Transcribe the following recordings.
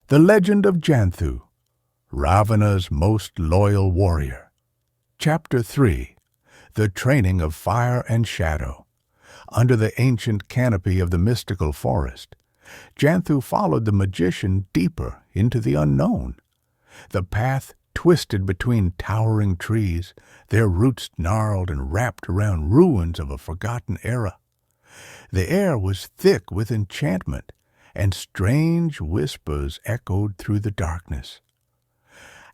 The Legend of Janthu, Ravana's Most Loyal Warrior. Chapter 3. The Training of Fire and Shadow. Under the ancient canopy of the mystical forest, Janthu followed the magician deeper into the unknown. The path twisted between towering trees, their roots gnarled and wrapped around ruins of a forgotten era. The air was thick with enchantment, and strange whispers echoed through the darkness.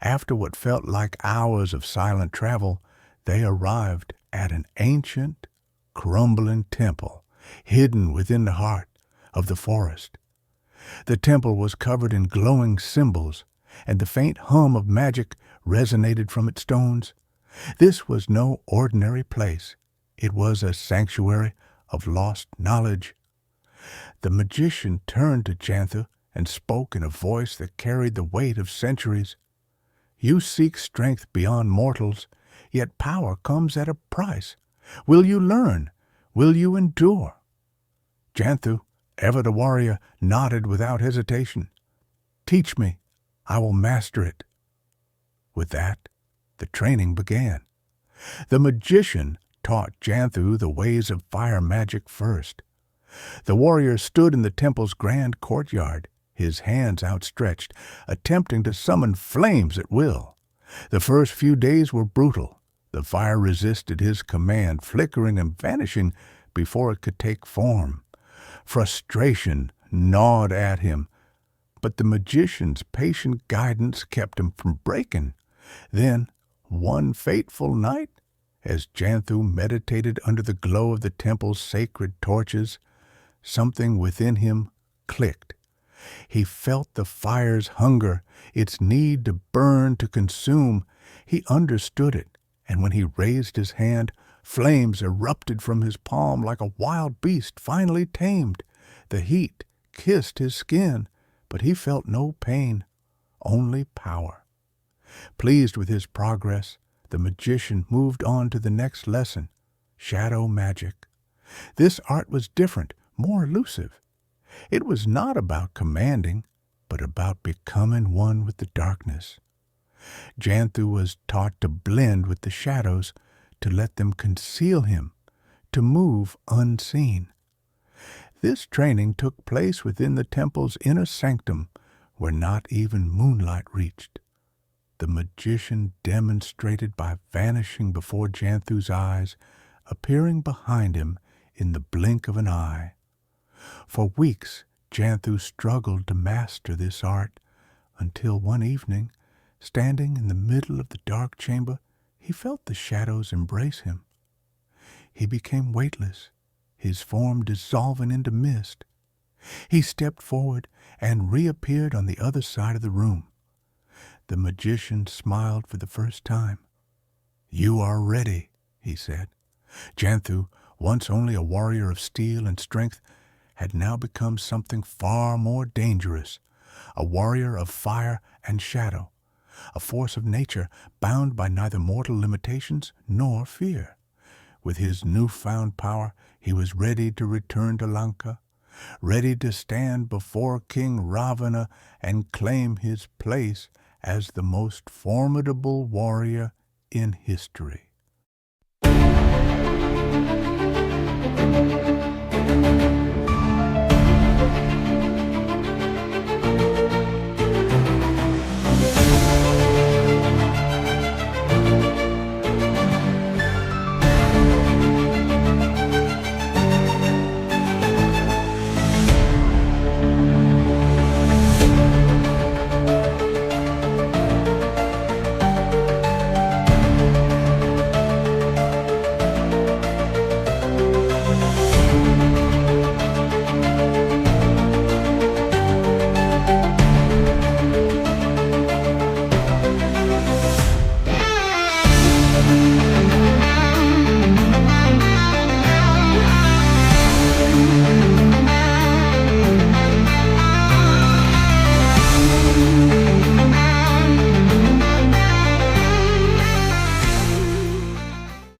After what felt like hours of silent travel, they arrived at an ancient, crumbling temple hidden within the heart of the forest. The temple was covered in glowing symbols, and the faint hum of magic resonated from its stones. This was no ordinary place. It was a sanctuary of lost knowledge. The magician turned to Janthu and spoke in a voice that carried the weight of centuries. "You seek strength beyond mortals, yet power comes at a price. Will you learn? Will you endure?" Janthu, ever the warrior, nodded without hesitation. "Teach me. I will master it." With that, the training began. The magician taught Janthu the ways of fire magic first. The warrior stood in the temple's grand courtyard, his hands outstretched, attempting to summon flames at will. The first few days were brutal. The fire resisted his command, flickering and vanishing before it could take form. Frustration gnawed at him, but the magician's patient guidance kept him from breaking. Then, one fateful night, as Janthu meditated under the glow of the temple's sacred torches, something within him clicked. He felt the fire's hunger, its need to burn, to consume. He understood it, and when he raised his hand, flames erupted from his palm like a wild beast finally tamed. The heat kissed his skin, but he felt no pain, only power. Pleased with his progress, the magician moved on to the next lesson, shadow magic. This art was different, more elusive. It was not about commanding, but about becoming one with the darkness. Janthu was taught to blend with the shadows, to let them conceal him, to move unseen. This training took place within the temple's inner sanctum, where not even moonlight reached. The magician demonstrated by vanishing before Janthu's eyes, appearing behind him in the blink of an eye. For weeks, Janthu struggled to master this art, until one evening, standing in the middle of the dark chamber, he felt the shadows embrace him. He became weightless, his form dissolving into mist. He stepped forward and reappeared on the other side of the room. The magician smiled for the first time. "You are ready," he said. Janthu, once only a warrior of steel and strength, had now become something far more dangerous, a warrior of fire and shadow, a force of nature bound by neither mortal limitations nor fear. With his newfound power, he was ready to return to Lanka, ready to stand before King Ravana and claim his place as the most formidable warrior in history.